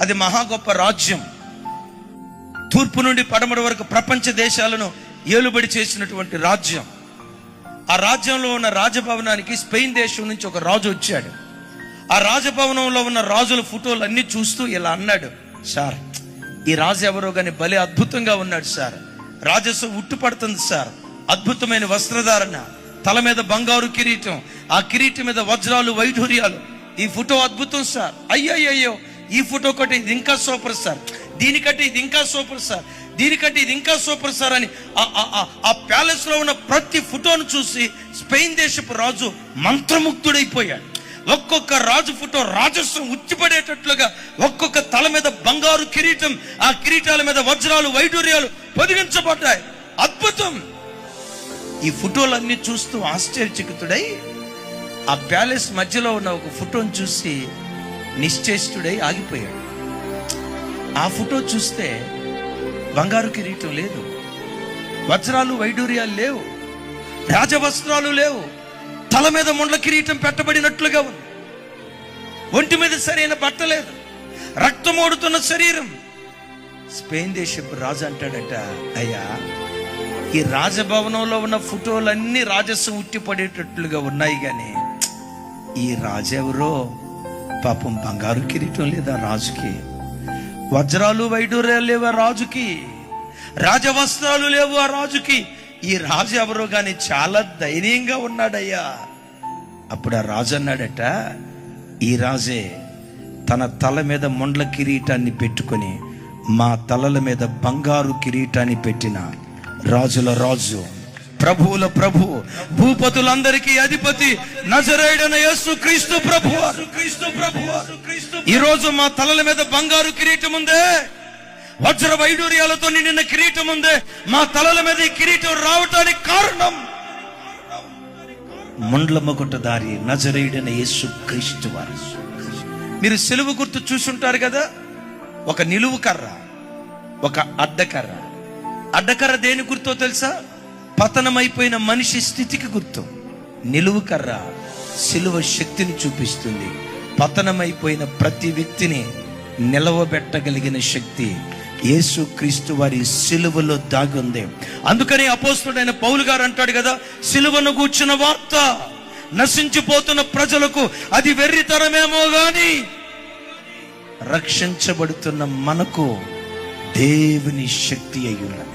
అది మహా గొప్ప రాజ్యం. తూర్పు నుండి పడమర వరకు ప్రపంచ దేశాలను ఏలుబడి చేసినటువంటి రాజ్యం. ఆ రాజ్యంలో ఉన్న రాజభవనానికి స్పెయిన్ దేశం నుంచి ఒక రాజు వచ్చాడు. ఆ రాజభవనంలో ఉన్న రాజుల ఫోటోలు అన్ని చూస్తూ ఇలా అన్నాడు, సార్ ఈ రాజు ఎవరో కానీ భలే అద్భుతంగా ఉన్నాడు సార్, రాజస్సు ఉట్టుపడుతుంది సార్, అద్భుతమైన వస్త్రధారణ, తల మీద బంగారు కిరీటం, ఆ కిరీటం మీద వజ్రాలు వైఢూర్యాలు, ఈ ఫోటో అద్భుతం సార్, అయ్యో ఈ ఫోటో కంటే ఇది ఇంకా సూపర్ సార్, దీనికంటే ఇది ఇంకా సూపర్ సార్, దీనికంటే ఇది ఇంకా సూపర్ సార్ అని ఆ ప్యాలెస్ లో ఉన్న ప్రతి ఫోటోను చూసి స్పెయిన్ దేశపు రాజు మంత్రముగ్ధుడైపోయాడు. ఒక్కొక్క రాజు ఫోటో రాజస్వం ఉచ్చిపడేటట్లుగా ఒక్కొక్క తల మీద బంగారు కిరీటం, ఆ కిరీటాల మీద వజ్రాలు వైఢూర్యాలు పొదిగించబడ్డాయి. అద్భుతం. ఈ ఫోటోలన్నీ చూస్తూ ఆశ్చర్యచకితుడై ఆ ప్యాలెస్ మధ్యలో ఉన్న ఒక ఫోటోను చూసి నిశ్చేష్టుడై ఆగిపోయాడు. ఆ ఫోటో చూస్తే బంగారు కిరీటం లేదు, వజ్రాలు వైఢూర్యాలు లేవు, రాజవస్త్రాలు లేవు, తల మీద ముండ్ల కిరీటం పెట్టబడినట్లుగా ఉంది, ఒంటి మీద సరైన బట్ట లేదు, రక్తమోడుతున్న శరీరం. స్పెయిన్ దేశపు రాజు అంటాడట, అయ్యా ఈ రాజభవనంలో ఉన్న ఫోటోలన్నీ రాజస్వం ఉట్టిపడేటట్లుగా ఉన్నాయి, కానీ ఈ రాజెవరో పాపం బంగారు కిరీటం లేదా రాజుకి, వజ్రాలు వైడూర్యాలు లేవు ఆ రాజుకి, రాజవస్త్రాలు లేవు ఆ రాజుకి, ఈ రాజు ఎవరో గాని చాలా ధైర్యంగా ఉన్నాడయ్యా. అప్పుడు ఆ రాజు అన్నాడట, ఈ రాజే తన తల మీద ముండ్ల కిరీటాన్ని పెట్టుకొని మా తలల మీద బంగారు కిరీటాన్ని పెట్టిన రాజుల రాజు, ప్రభువుల ప్రభు, భూపతులందరికీ అధిపతి, నజరేయుడైన యేసుక్రీస్తు ప్రభువారు. ఈ రోజు మా తలల మీద బంగారు కిరీటం ఉందే, వజ్ర వైడూర్యాలతో నిండిన కిరీటం ఉందే, మా తలల మీద ఈ కిరీటం రావటానికి కారణం ముండ్ల ముకుటదారి నజరేయుడైన యేసుక్రీస్తు వారు. మీరు సిలువ గుర్తు చూసుంటారు కదా, ఒక నిలువు కర్ర, ఒక అడ్డకర్ర. అడ్డకర్ర దేని గుర్తో తెలుసా? పతనమైపోయిన మనిషి స్థితికి గుర్తు. నిలువు కర్ర సిలువ శక్తిని చూపిస్తుంది. పతనమైపోయిన ప్రతి వ్యక్తిని నిలవబెట్టగలిగిన శక్తి యేసుక్రీస్తు వారి సిలువలో దాగి ఉంది. అందుకని అపోస్తలుడైన పౌలు గారు అంటాడు కదా, సిలువను గూర్చిన వార్త నశించిపోతున్న ప్రజలకు అది వెర్రితరమేమో గాని రక్షించబడుతున్న మనకు దేవుని శక్తి అయ్యున్నది.